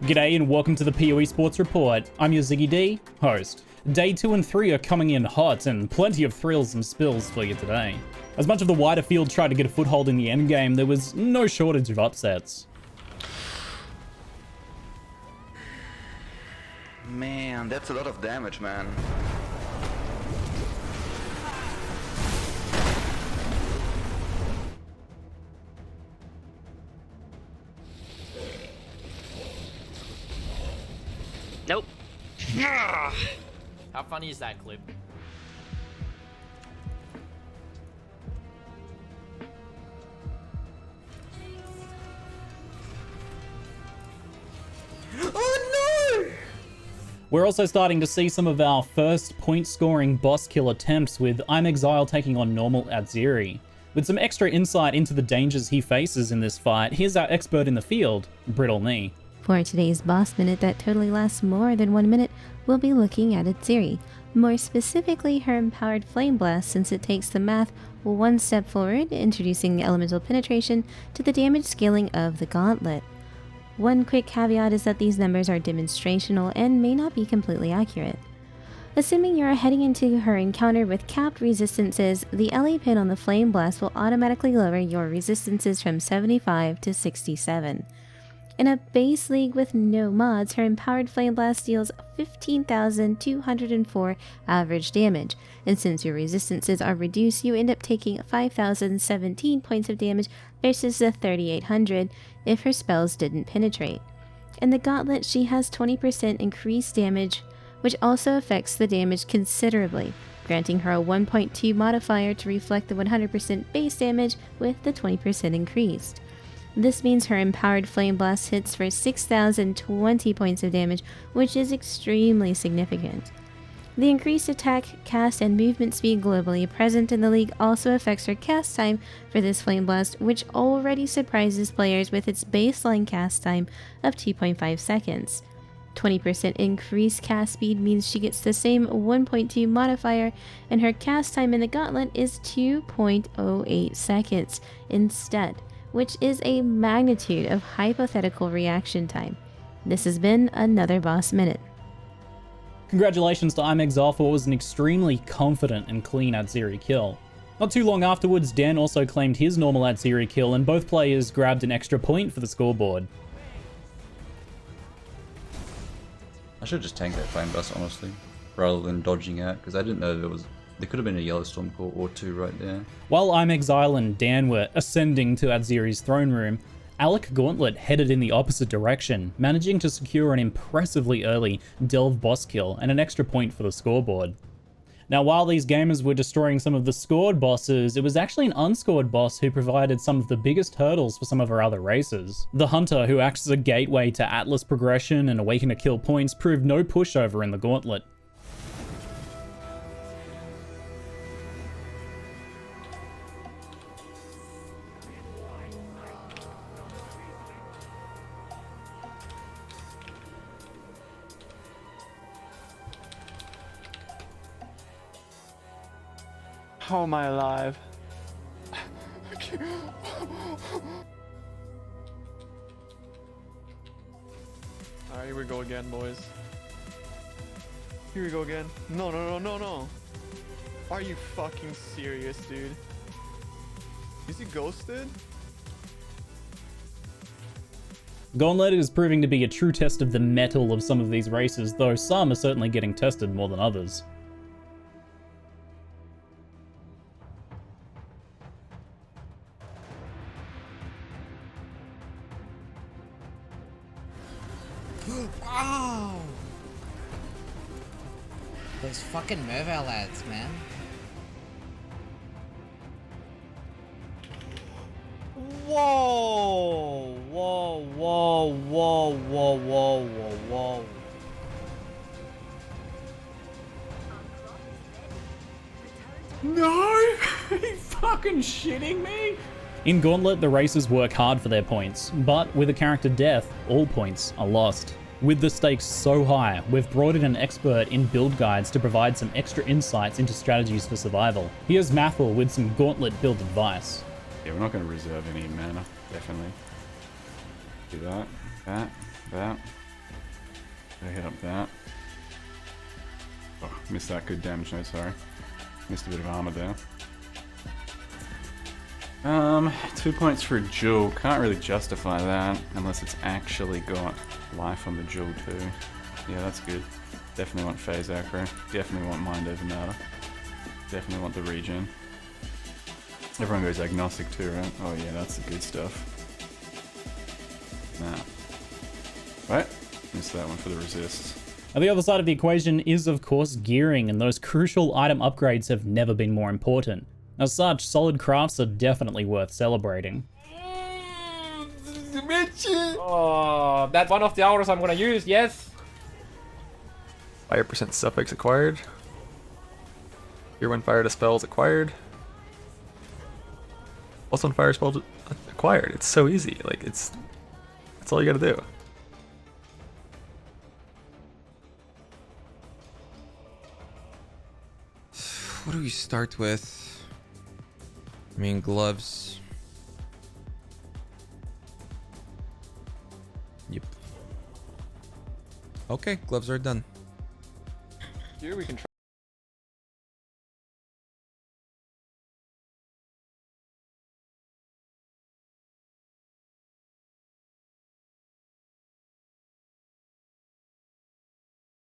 G'day and welcome to the PoEsports Report. I'm your ZiggyD, host. Day 2 and 3 are coming in hot and plenty of thrills and spills for you today. As much of the wider field tried to get a foothold in the endgame, there was no shortage of upsets. Man, that's a lot of damage, man. Nope. How funny is that clip? Oh no! We're also starting to see some of our first point-scoring boss kill attempts, with MrMadakey taking on normal Aziri. With some extra insight into the dangers he faces in this fight, here's our expert in the field, Brittleknee. For today's boss minute that totally lasts more than 1 minute, we'll be looking at Aziri, more specifically her empowered Flame Blast, since it takes the math one step forward, introducing elemental penetration to the damage scaling of the Gauntlet. One quick caveat is that these numbers are demonstrational and may not be completely accurate. Assuming you are heading into her encounter with capped resistances, the LA pin on the Flame Blast will automatically lower your resistances from 75 to 67. In a base league with no mods, her empowered Flame Blast deals 15,204 average damage, and since your resistances are reduced, you end up taking 5,017 points of damage versus the 3,800 if her spells didn't penetrate. In the Gauntlet, she has 20% increased damage, which also affects the damage considerably, granting her a 1.2 modifier to reflect the 100% base damage with the 20% increased. This means her empowered Flame Blast hits for 6,020 points of damage, which is extremely significant. The increased attack, cast, and movement speed globally present in the league also affects her cast time for this Flame Blast, which already surprises players with its baseline cast time of 2.5 seconds. 20% increased cast speed means she gets the same 1.2 modifier, and her cast time in the Gauntlet is 2.08 seconds instead, which is a magnitude of hypothetical reaction time. This has been another Boss Minute. Congratulations to MrMadakey for what was an extremely confident and clean Aziri kill. Not too long afterwards, Dan also claimed his normal Aziri kill, and both players grabbed an extra point for the scoreboard. I should just tank that Flame Blast, honestly, rather than dodging out, because I didn't know there could have been a Yellow Storm Core or two right there. While MrMadakey and Dan were ascending to Aziri's throne room, Alec Gauntlet headed in the opposite direction, managing to secure an impressively early Delve boss kill and an extra point for the scoreboard. Now, while these gamers were destroying some of the scored bosses, it was actually an unscored boss who provided some of the biggest hurdles for some of our other races. The Hunter, who acts as a gateway to Atlas progression and Awaken to kill points, proved no pushover in the Gauntlet. How am I alive? Alright, here we go again, boys. Here we go again. No, no, no, no, no. Are you fucking serious, dude? Is he ghosted? Gauntlet is proving to be a true test of the mettle of some of these races, though some are certainly getting tested more than others. Oh! Those fucking Mervale lads, man. Whoa! Whoa, whoa, whoa, whoa, whoa, whoa, whoa. No! Are you fucking shitting me? In Gauntlet, the racers work hard for their points, but with a character death, all points are lost. With the stakes so high, we've brought in an expert in build guides to provide some extra insights into strategies for survival. Here's Mathel with some Gauntlet build advice. Yeah, we're not going to reserve any mana, definitely. Do that, that, I hit up that. Oh, missed that good damage, no sorry. Missed a bit of armor there. 2 points for a jewel. Can't really justify that unless it's actually got life on the jewel too. Yeah, that's good. Definitely want phase acro. Definitely want mind over matter. Definitely want the regen. Everyone goes agnostic too, right? Oh yeah, that's the good stuff. Nah. Right? Missed that one for the resist. And the other side of the equation is, of course, gearing, and those crucial item upgrades have never been more important. As such, solid crafts are definitely worth celebrating. Oh, that's one of the hours I'm gonna use, yes. 5% suffix acquired. Tier 1 fire dispels acquired. Also on fire spells acquired. It's so easy. Like that's all you gotta do. What do we start with? I mean, gloves. Yep. Okay, gloves are done. Here we can try.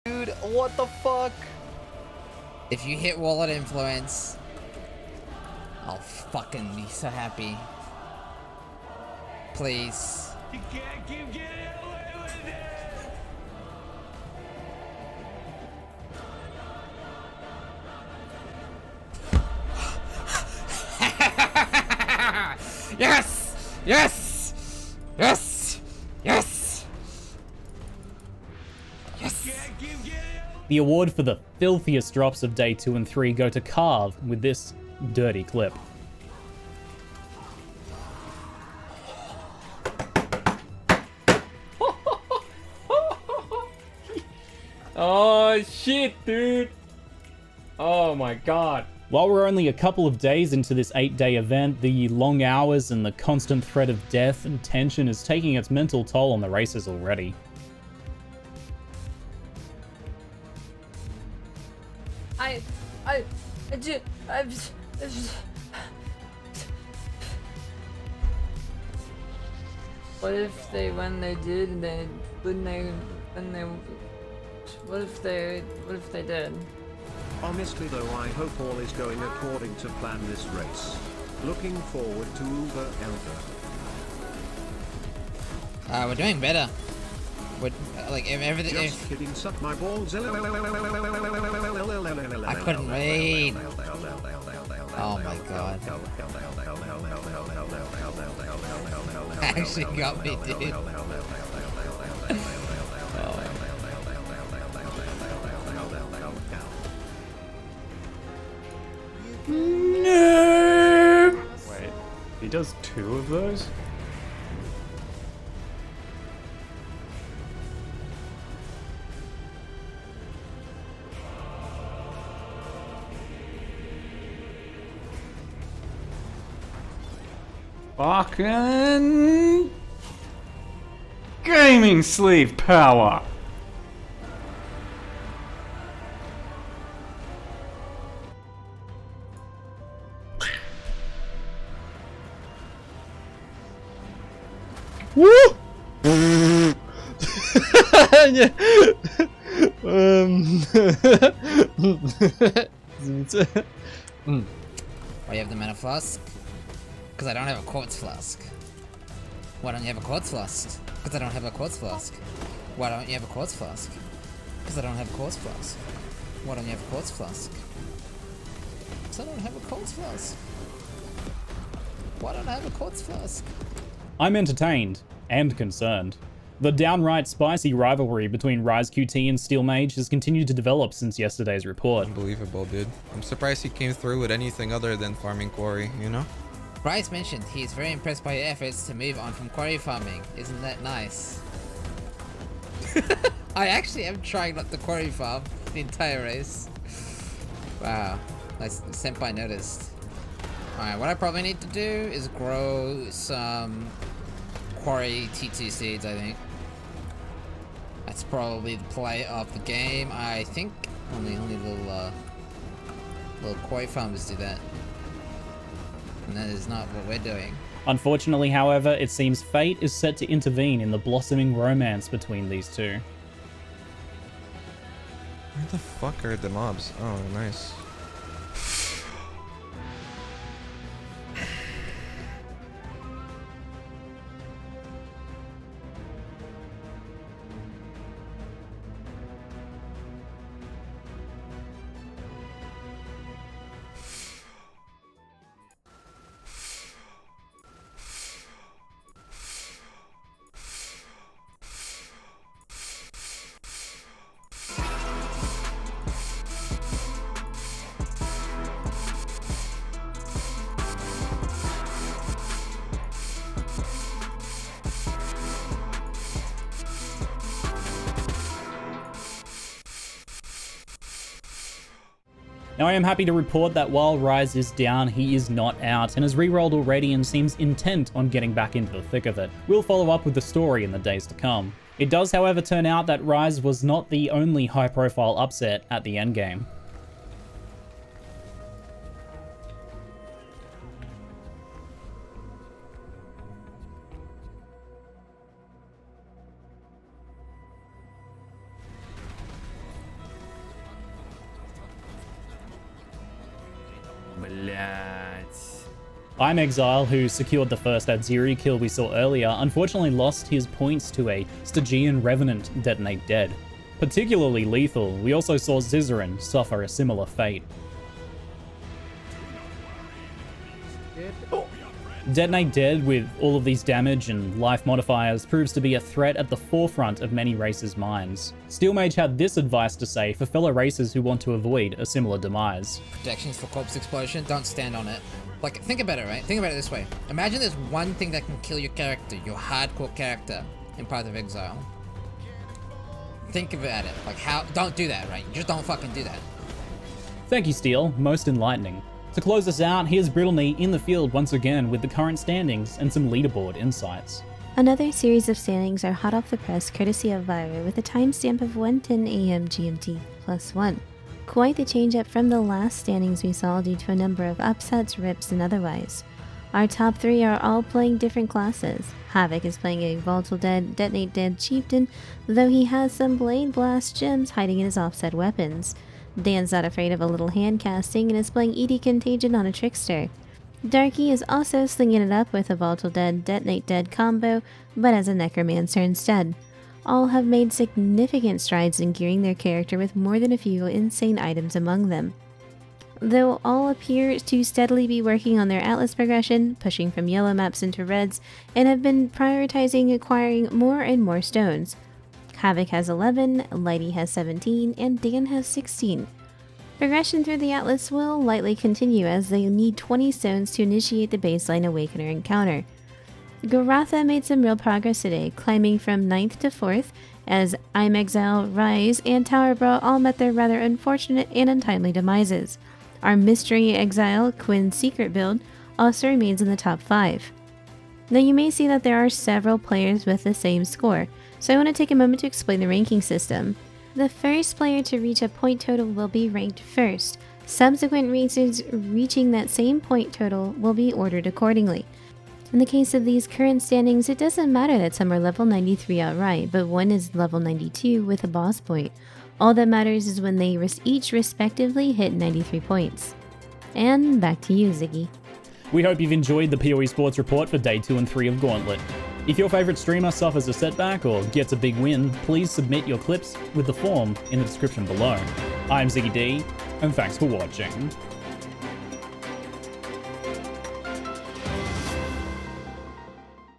Dude, what the fuck? If you hit wallet influence, I'll fucking be so happy. Please. You can't keep getting away with it! Yes! Yes! Yes! Yes! Yes! The award for the filthiest drops of day 2 and 3 go to Carve with this dirty clip. Oh shit, dude. Oh my god. While we're only a couple of days into this 8-day event, the long hours and the constant threat of death and tension is taking its mental toll on the racers already. What if they, when they did, what if they did? Honestly though, I hope all is going according to plan this race. Looking forward to Uber Elder. We're doing better. We're, like, if everything... Just kidding, suck my balls. I couldn't read. Oh my god. Actually got me, dude. No! Wait, he does 2 of those? Fucking gaming sleeve power. Woo! Yeah. Why you have the mana flask? Because I don't have a quartz flask. Why don't you have a quartz flask? Because I don't have a quartz flask. Why don't you have a quartz flask? Because I don't have a quartz flask. Why don't you have a quartz flask? Because I don't have a quartz flask. Why don't I have a quartz flask? I'm entertained and concerned. The downright spicy rivalry between Rise QT and Steel Mage has continued to develop since yesterday's report. Unbelievable, dude. I'm surprised he came through with anything other than farming quarry, you know? Bryce mentioned he is very impressed by your efforts to move on from quarry farming. Isn't that nice? I actually am trying not to quarry farm the entire race. Wow. Nice. Senpai noticed. Alright, what I probably need to do is grow some quarry T2 seeds, I That's probably the play of the game. I think only little koi farmers do that. And that is not what we're doing. Unfortunately, however, it seems fate is set to intervene in the blossoming romance between these two. Where the fuck are the mobs? Oh, nice. Now I am happy to report that while Rise is down, he is not out, and has re-rolled already and seems intent on getting back into the thick of it. We'll follow up with the story in the days to come. It does, however, turn out that Rise was not the only high-profile upset at the endgame. Exile, who secured the first Adziri kill we saw earlier, unfortunately lost his points to a Stygian Revenant Detonate Dead. Particularly lethal, we also saw Zizaran suffer a similar fate. Detonate Dead, with all of these damage and life modifiers, proves to be a threat at the forefront of many racers' minds. Steelmage had this advice to say for fellow racers who want to avoid a similar demise. Protections for corpse explosion, don't stand on it. Like, think about it, right? Think about it this way. Imagine there's one thing that can kill your character, your hardcore character, in Path of Exile. Think about it. Like, how... Don't do that, right? Just don't fucking do that. Thank you, Steel. Most enlightening. To close us out, here's Brittleknee in the field once again with the current standings and some leaderboard insights. Another series of standings are hot off the press courtesy of Viyro with a timestamp of 1:10 AM GMT +1. Quite the change up from the last standings we saw due to a number of upsets, rips, and otherwise. Our top three are all playing different classes. Havoc is playing a Volatile Dead, Detonate Dead Chieftain, though he has some Blade Blast gems hiding in his offset weapons. Dan's not afraid of a little hand casting and is playing ED Contagion on a Trickster. Darky is also slinging it up with a Volatile Dead, Detonate Dead combo, but as a Necromancer instead. All have made significant strides in gearing their character with more than a few insane items among them. Though all appear to steadily be working on their Atlas progression, pushing from yellow maps into reds, and have been prioritizing acquiring more and more stones. Havoc has 11, Lighty has 17, and Dan has 16. Progression through the Atlas will likely continue as they need 20 stones to initiate the baseline Awakener encounter. Garatha made some real progress today, climbing from 9th to 4th, as Exile, Rise, and Tower Brawl all met their rather unfortunate and untimely demises. Our Mystery Exile Quinn's secret build also remains in the top 5. Now you may see that there are several players with the same score, so I want to take a moment to explain the ranking system. The first player to reach a point total will be ranked first. Subsequent racers reaching that same point total will be ordered accordingly. In the case of these current standings, it doesn't matter that some are level 93 outright, but one is level 92 with a boss point. All that matters is when they each respectively hit 93 points. And back to you, Ziggy. We hope you've enjoyed the PoEsports Report for Day 2 and 3 of Gauntlet. If your favourite streamer suffers a setback or gets a big win, please submit your clips with the form in the description below. I'm ZiggyD, and thanks for watching.